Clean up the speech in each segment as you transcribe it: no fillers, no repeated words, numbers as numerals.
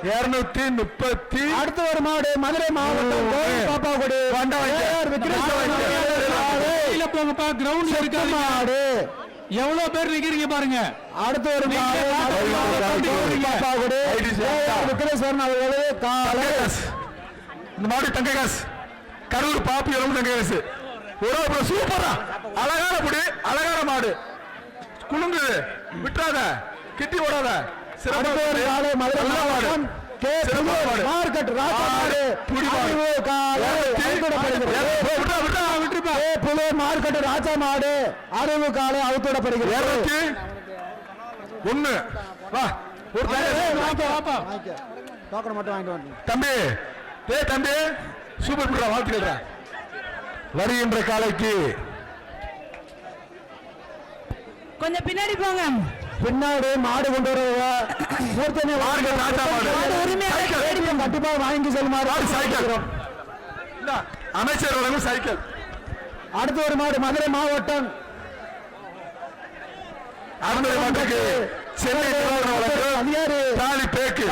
230. அடுத்து ஒரு மாடு மதுரை மாவட்டம் பாப்பாக்குடி போங்கப்பா கிரவுண்ட் இருக்கு மாடு. எவ்வளவு பேர் நிக்கிறீங்க பாருங்க. அடுத்து ஒரு மாடு பாப்பாக்குடி விக்ரேஸ்வரன் அவர்களே இந்த மாடு தங்க காசு கரூர் பாப்பி எலும்பு தங்க காசு ஒரு சூப்பரா அழகான புடி அழகான மாடு குலுங்கு விட்டுறாத கிட்டி ஓடாத சிறப்பு காலை மதுரை மாவட்டம் மார்க்கெட் ராஜாமாடு மார்க்கெட் ராஜா மாடு அறிவு காலை அவுத்துடப்படுகிறது. தம்பி தம்பி சூப்பர் வாழ்த்துக்கள். வருகின்ற காலைக்கு கொஞ்சம் பின்னாடி போங்க. பின்னாடி மாடு கொண்டு கண்டிப்பா வாங்கி செல்லுமாறு அமைச்சர் வழங்கும் சைக்கிள். அடுத்து ஒரு மாடு மதுரை மாவட்டம் சென்னை தாலி பேக்கு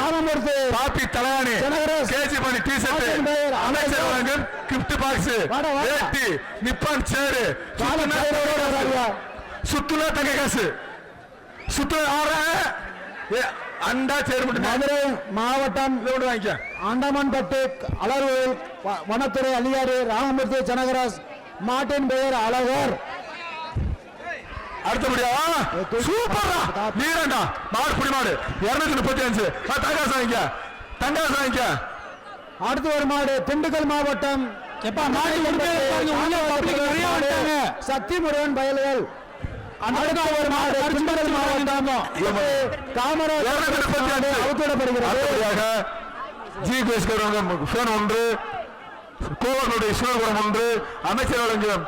பாப்பி தலையாணி கேஜி மணி டி ஷர்ட் அமைச்சர் வழங்கும் கிஃப்ட் பாக்ஸ் நிப்பான் சேரு சுற்றுலா தங்க காசு சுற்றுலா அண்டா சேர் மதுரை மாவட்டம் வாங்கிக்க அண்டமன்பட்டு அலர்வேல் வனத்துறை அதிகாரி ராமமூர்த்தி ஜனகராஜ் மாட்டின் பெயர் அழகர். அடுத்தபடியா சூப்பரா நீரண்டா மாடு புடி மாடு 235 தங்காசு வாங்கிக்க தங்காசு வாங்கிக்க. அடுத்து ஒரு மாடு திண்டுக்கல் மாவட்டம் சக்திமுருகன் பயல்கள். அடுத்த ஒரு மாடு திண்டுக்கல் மாவட்டம் காமராஜ் அவுத்திடப்படுகிறது. ஒன்று கோவனுடைய சிவபுரம் ஒன்று அமைச்சர் வழங்கும்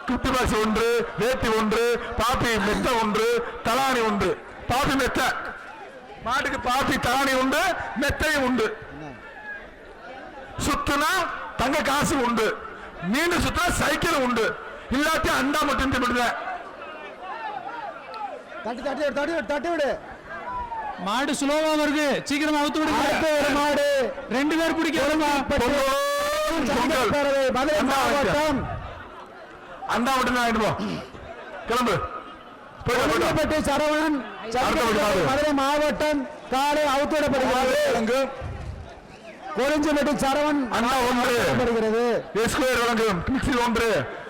கிஃப்ட் பாக்ஸ் ஒன்று வேட்டி ஒன்று பாப்பி மெத்த ஒன்று தலானி ஒன்று பாப்பி மெத்த மாட்டுக்கு பாப்பி தலானி உண்டு மெத்தையும் உண்டு. சுத்துனா தங்க காசு உண்டு மீண்டும் சுத்தினா சைக்கிள் உண்டு இல்லாத்தையும் அண்டா மட்டும் தின்னுடுவேன். தட்டி விடு மாடு சுலோவா வருது சீக்கிரமா அவுத்து விடுங்க. ஒரு மாடு 2 பேர் பிடிக்க மதுரை மாவட்டம் அண்டா மட்டும் தான் போ கிளம்பு. சரவணன் மதுரை மாவட்டம் காலை அவுத்துவிடப்படுகிறது. கொளிஞ்சிப்பட்டி சரவண் அண்டா ஒன்று எஸ்கொயர் வழங்கும் மிக்சி ஒன்று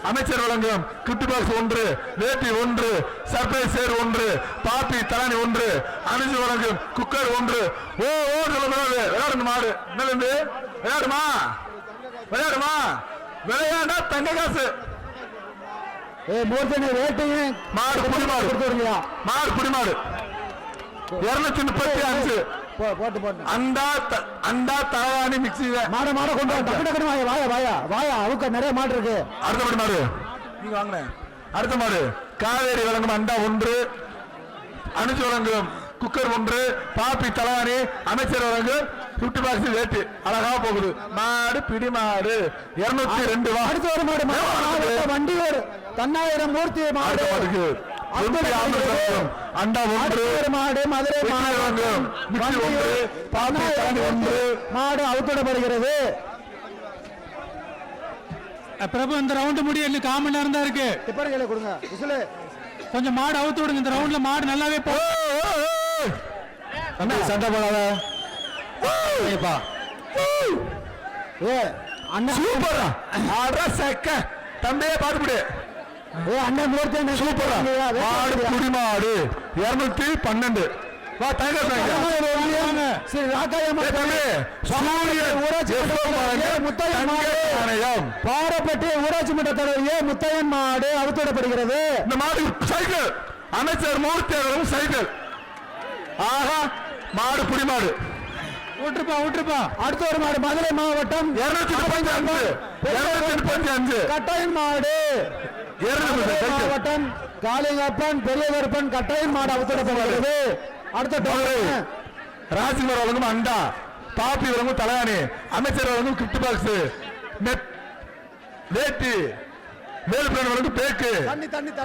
அமைச்சர் வழங்கும் கிஃப்ட் பாக்ஸ் ஒன்று வேட்டி ஒன்று சர்ப்ரைஸ் சேர் ஒன்று பாப்பி தலானி ஒன்று அணிஞ்சு வழங்கும் குக்கர் ஒன்று. ஓ ஓ விளையாடு மாடு என்னது விளையாடுமா விளையாடுமா விளையாண்டா தங்க காசு மாடு புடி மாடு மாடு புடி மாடு 235 அண்டா தலவாணி மிக்சி மாட மாட கொண்டு வாயா அவுக்க நிறைய மாடு இருக்கு. அடுத்த மாடு நீங்க வாங்க. அடுத்த மாடு காவேரி வழங்கும் அண்டா ஒன்று அணிச்சு வழங்கும் குக்கர் ஒன்று பாப்பி தலவாணி அமைச்சர் வழங்கும் கிஃப்ட் பாக்ஸ் வேட்டு அழகா போகுது. மாடு பிடி மாடு 202. அடுத்த ஒரு மாடு வண்டி ஒரு தன்னாயிரம் மூர்த்தி மாடு அண்டா ஒன்று மாடு மதுரை மாடு அவுத்திடப்படுகிறது. பிரபு இந்த ரவுண்ட் முடிய இன்னும் 1/4 மணி நேரம் தான் இருக்கு. கொடுங்க கொஞ்சம் மாடு அவுத்து விடுங்க. இந்த ரவுண்ட்ல மாடு நல்லாவே சண்டை போடாத சூப்பரா தம்பியே பாடுபடு அண்ணன் மூர்த்தி சூப்பரா மாடு குடி மாடு 212. பாரப்பட்டி ஊராட்சி மன்ற தலைவர் முத்தையன் மாடு அவுத்திடப்படுகிறது. இந்த மாடு சைக்கிள் அமைச்சர் மூர்த்தி சைக்கிள். ஆஹா மாடு புடி மாடு விட்டுருப்பா. அடுத்த ஒரு மாடு மதுரை மாவட்டம் 235 கட்டாயம் மாடு மாவட்டம் காளிங்கப்பன் பெரியவரப்பன் கட்டாயம் மாடு அவுத்திடப்படுகிறது. அடுத்த ராஜ்குமார் வழங்கும் அண்டா பாப்பி வழங்கும் தலையாணி அமைச்சர் வழங்கும் கிஃப்ட் பாக்ஸ் வேட்டி வேலுப்பிரன் வழங்கும் பேக்கு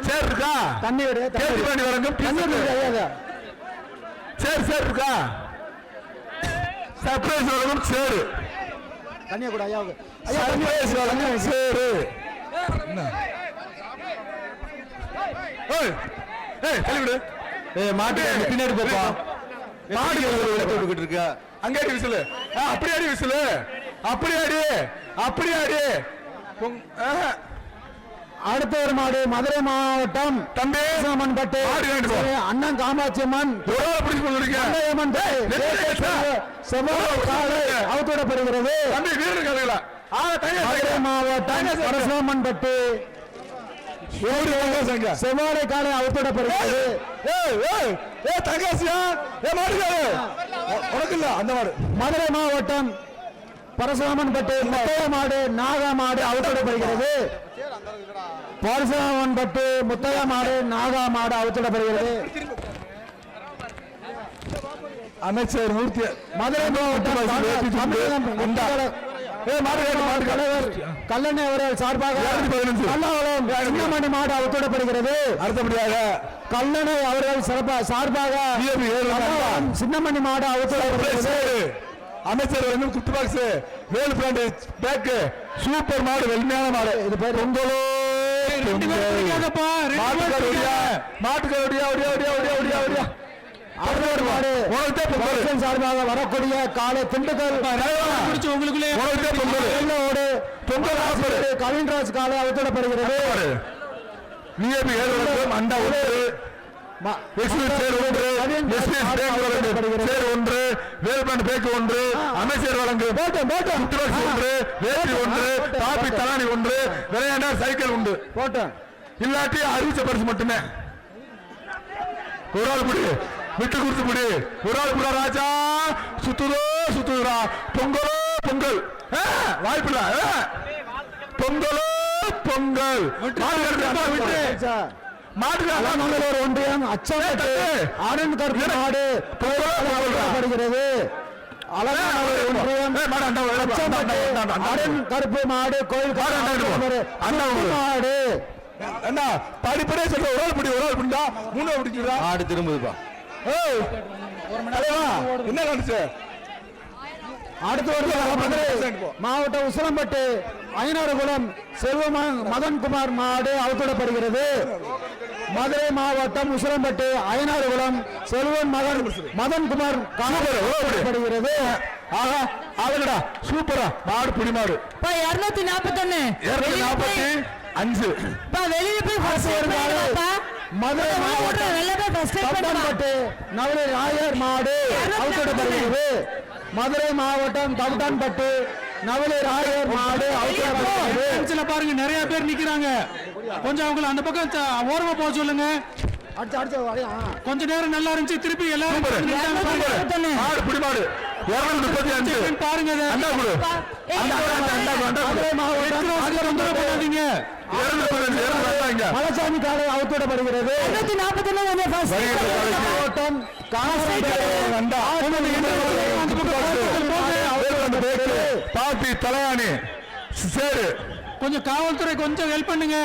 சேர் இருக்கா தண்ணி வழங்கும் சேர் இருக்கா சர்ப்ரைஸ் வழங்கும் சேரு. தனியா கூட ஐயா சர்ப்ரைஸ் வழங்கும் சேரு. ஏய் ஏய் தள்ளி விடு. மாட்டு பின்னாடி போப்பா. மாடு விட்டுக்கிட்டு இருக்க. அங்க அடி விசிலு. அப்படி அடி விசிலு. அப்படி அடி. அப்படி அடி. அடுத்த ஒரு மாடு மதுரை மாவட்டம் தம்பி பட்டு அண்ணன் காமாட்சி அம்மன் அவுத்துவிடப்படுகிறது. மதுரை மாவட்டம் பரசுராமன் பட்டு செவ்வாழை காலை அவுத்துவிடப்படுகிறது. மதுரை மாவட்டம் பரசுராமன் பட்டு முத்தைய மாடு நாகா மாடு அவுத்துவிடப்படுகிறது. பரசுராமன் பட்டு முத்தைய மாடு நாகா மாடு அவுத்துவிடப்படுகிறது. அமைச்சர் மூர்த்தி மதுரை மாவட்டம் கல்லணை அவர்கள் சார்பாக சின்னமணி மாடு அவுத்துவிடப்படுகிறது. அடுத்தபடியாக கல்லணை அவர்கள் சார்பாக சின்னமணி மாடு அவுத்துவிடப்படுகிறது. அமைச்சர் குத்து box Velu brand pack super மாடு வெள்மையான மாடு. இது பேர் பொங்கலோ மாட்டுக்கார சார்பாக வரக்கூடிய காலை திண்டுக்கல் கவின்ராஜ் காலை அவுத்துவிடப்படுகிறது. அமைச்சர் வழங்கும் தலானி ஒன்று விளையாண்டா சைக்கிள் உண்டு. போட்டோம் இல்லாட்டி அறிவிச்ச பரிசு மட்டுமே. ஒரு ஆள் புடி விட்டு கொடுத்து புடி. ஒரு ஆள் புடா ராஜா சுத்துதோ சுத்துதுரா. பொங்கலோ பொங்கல் வாய்ப்பில்ல. பொங்கலோ பொங்கல் மாட்டுக்கார ஒன்றியம் அச்சம்பட்டு ஆனந்த் கருப்பு மாடு போடப்படுகிறது. கருப்பு மாடு கோயில் மாடு என்ன படிப்படியே சொல்ற. ஒரு ஆள் பிடி ஒரு ஆள் பிடிந்தா மூணு பிடிச்சிடா ஆடு திரும்புதுப்பா. என்ன நடந்துச்சு? அடுத்து மாவட்டம் உசிலம்பட்டு ஐநாறுகுளம் செல்வமன் மதன்குமார் மாடு அவுத்துவிடப்படுகிறது. மதுரை மாவட்டம் உசிலம்பட்டு ஐநாறுகுளம் செல்வன் மதன்குமார் காணப்படுகிறது. ஆஹா அவங்கடா சூப்பரா மாடு புடி மாடு 241 245 வெளியில போய் மதுரை மாவட்டம் நவரை ராயர் மாடு அவுத்துவிடப்படுகிறது. மதுரை மாவட்டம் தவுட்டான்பட்டு நவலை ராயர் மாடு அவுத்துவிடப்படுகிறது. பாருங்க நிறைய பேர் நிக்கிறாங்க. கொஞ்சம் அவங்களை அந்த பக்கம் ஓரமா போக சொல்லுங்க. கொஞ்ச நேரம் நல்லா இருந்துச்சு. திருப்பி எல்லாரும் மாடு புடி மாடு 235 பாருங்க. மலைசாமி காலை அவுத்துவிடப்படுகிறது. மாவட்டம் பாப்பி தலையாணி சேரு. கொஞ்சம் காவல்துறை கொஞ்சம் ஹெல்ப் பண்ணுங்க.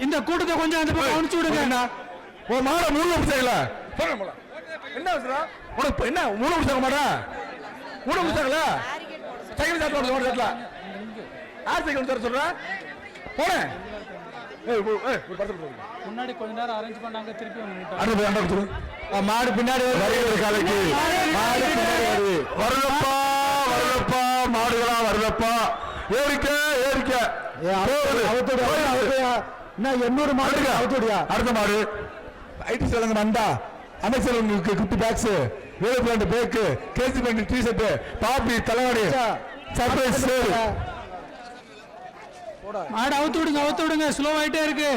இந்த கூட்டத்தை கொஞ்சம் அந்த பக்கம் அனுப்பிச்சு விடுங்க. ஒரு மாட 3 நிமிஷங்களா என்ன உனக்கு என்ன 3 நிமிஷம் மாடா 3 நிமிஷங்களா சைக்கிள் சாப்பிட்டு யார் சைக்கிள் தர சொல்ற போனேன். முன்னாடி கொஞ்ச நேரம் அரேஞ்ச் பண்ணாங்க. திருப்பி மாடு பின்னாடி காலைக்கு வருதப்பா வருதப்பா மாடுகளா வருதப்பா. ஏறிக்க ஏறிக்க 800 மாடு அவுத்துடியா. அடுத்த மாடு ஐடி சொல்லுங்க மண்டா. அமைச்சர் உங்களுக்கு குட்டி பாக்ஸ் வேலு பிராண்ட் பேக்கு கேசி பேண்ட் டி ஷர்ட் பாப்பி தலைவாடி சர்ப்ரைஸ் மாடு அவுத்து விடுங்க. ஸ்லோ ஆயிட்டே இருக்கு.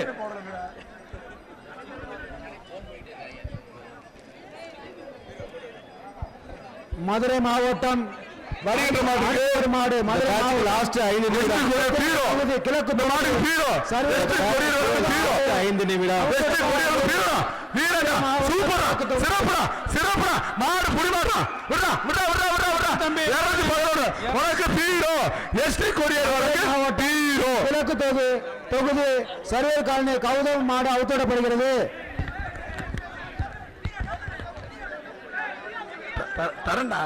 மதுரை மாவட்டம் வருகின்ற மாடு மதுரை லாஸ்ட் 5 நிமிடம் கிழக்கு 5 நிமிடம் மாடு புடி மாட்டா உனக்கு பீரோ எஸ்டி கொடியர் கிழக்கு தொகுதி சர்வேர் காலனி கௌதம் மாடு அவுத்துவிடப்படுகிறது. தரண்டா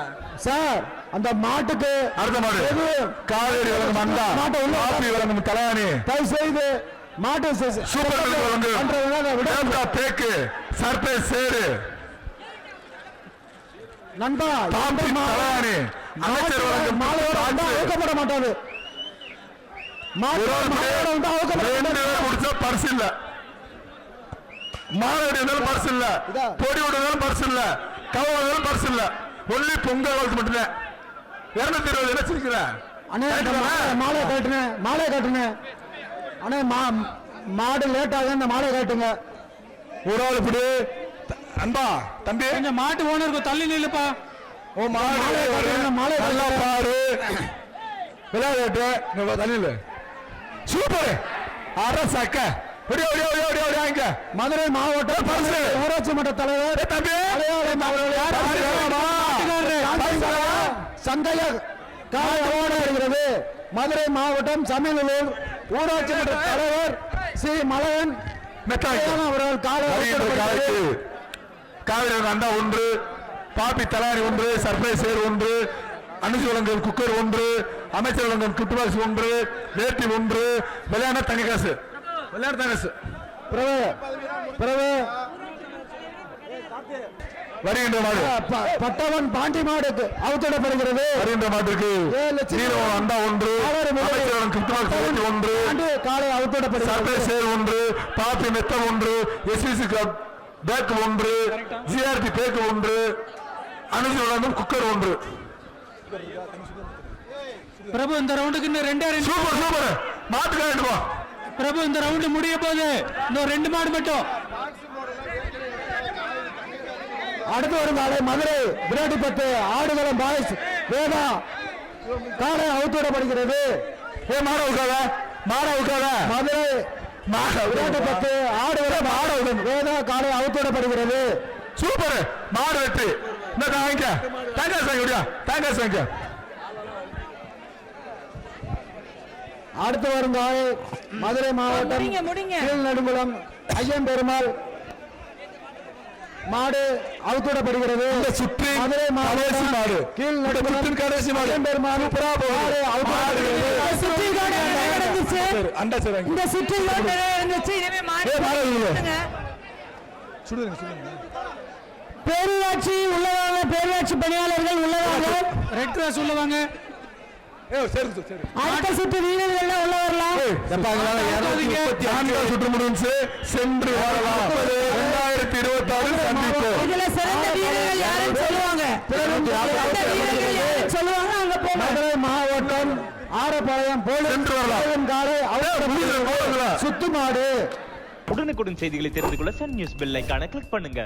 சார் அந்த மாட்டுக்கு அடுத்த மாடு எது? காவேரி வழங்கும் அண்டா மாட்டை உள்ள காப்பி வழங்கும் தலையாணி தயவு செய்து மாட்டு சூப்பர் மில்க் வழங்கும் தேவதா தேக்கு சர்பேஸ் சேரு நண்பா தாம்பி தலையாணி அமைச்சர் வழங்கும் அவுக்கப்பட மாட்டாது ரெண்டு பேர் முடிச்சா பரிசு இல்ல மாநாடு இருந்தாலும் பரிசு இல்ல பொடி விடுறதாலும் பரிசு இல்ல கவலை பரிசு இல்ல ஒன்லி பொங்கல் வாழ்த்து மட்டும்தான் 220 என்ன சிரிக்கிற அண்ணே மாலை காட்டுனேன் மாலை காட்டுனேன் அண்ணே மாடு லேட் ஆகுது இந்த மாலை காட்டுங்க ஒரு ஆள் இப்படி அன்பா தம்பி கொஞ்சம் மாட்டு ஓனருக்கு தள்ளி நில்லுப்பா. ஓ மாலை மாலை நல்லா பாரு விளையாட்டு தள்ளில சூப்பர் அரசக்க ஒடியா மதுரை மாவட்டம் பரிசு. ஊராட்சி மன்ற தலைவர் தம்பி சந்தைய காலையோடு வருகிறது. மதுரை மாவட்டம் சமையலூர் ஊராட்சி மன்ற தலைவர் சி மலையன் அவர்கள் காலைக்கு காவிரி அண்டா ஒன்று பாப்பி தலாரி ஒன்று சர்ப்ரைஸ் சேர் ஒன்று அனுசு வழங்கும் குக்கர் ஒன்று அமைச்சர் வழங்கும் குட்டுபாக்ஸ் ஒன்று வேட்டி ஒன்று விளையாட தங்க காசு விளையாட தங்க காசு பிறகு வருகின்ற மாடு பட்டவன் பாண்டி மாடுக்கு அவுத்திடப்படுகிறது. வருகின்ற மாட்டிற்கு அண்டா ஒன்று அமைச்சர் வழங்கும் குட்டுபாக்ஸ் வேட்டி ஒன்று காலை அவுத்திடப்படுகிறது. சர்ப்ரைஸ் சேர் ஒன்று பாப்பி மெத்தம் ஒன்று எஸ்பிசி பேக் ஒன்று ஜிஆர்பி பேக் ஒன்று அனுசு வழங்கும் குக்கர் ஒன்று. பிரபு இந்த ரவுண்டுக்கு இன்னும் ரெண்டே ரெண்டு. சூப்பர் மாட்டுக்காரா பிரபு இந்த ரவுண்டு முடிய போகுது. இன்னும் 2 மாடு மட்டும். அடுத்து வரும் காலை மதுரை விராட்டிப்பட்டு ஆடுகளம் பாய்ஸ் வேதா காலை அவுத்திடப்படுகிறது. மாட உட்காத மதுரை விராட்டிப்பட்டு ஆடுகளம் வேதா காலை அவுத்திடப்படுகிறது. சூப்பர் மாடு வெற்றி தேங்காய் அடுத்து வரும் காலை மதுரை மாவட்டம் கீழ் நடுங்குளம் ஐயன் பெருமாள் மாடு அவுத்திடப்படுகிறது. சுற்றி மதுரை மாவட்டம் மாடு கீழ் நடுங்குளம் கடைசி மாடு ஐயன் பெருமாள் இந்த சுற்றிலோ இருந்துச்சு. இனிமே மாடு பேரூராட்சி உள்ளவாங்க, பேரூராட்சி பணியாளர்கள் உள்ளவாங்க, ரெட் கிராஸ் உள்ளவாங்க. அடுத்த சுற்று வீரர்கள் உள்ள வரலாம். சுற்று முடிஞ்சு சென்று 2026 சந்திப்பு. இதுல சிறந்த வீரர்கள் யாருன்னு சொல்லுவாங்க. சொல்லுவாங்க அங்க போங்க. மதுரை மாவட்டம் ஆரப்பாளையம் சென்று வரலாம். காலை அவுட் சுத்து மாடு. உடனுக்குடன் செய்திகளை தெரிந்து கொள்ள சன் நியூஸ் பெல் ஐகானை கிளிக் பண்ணுங்க.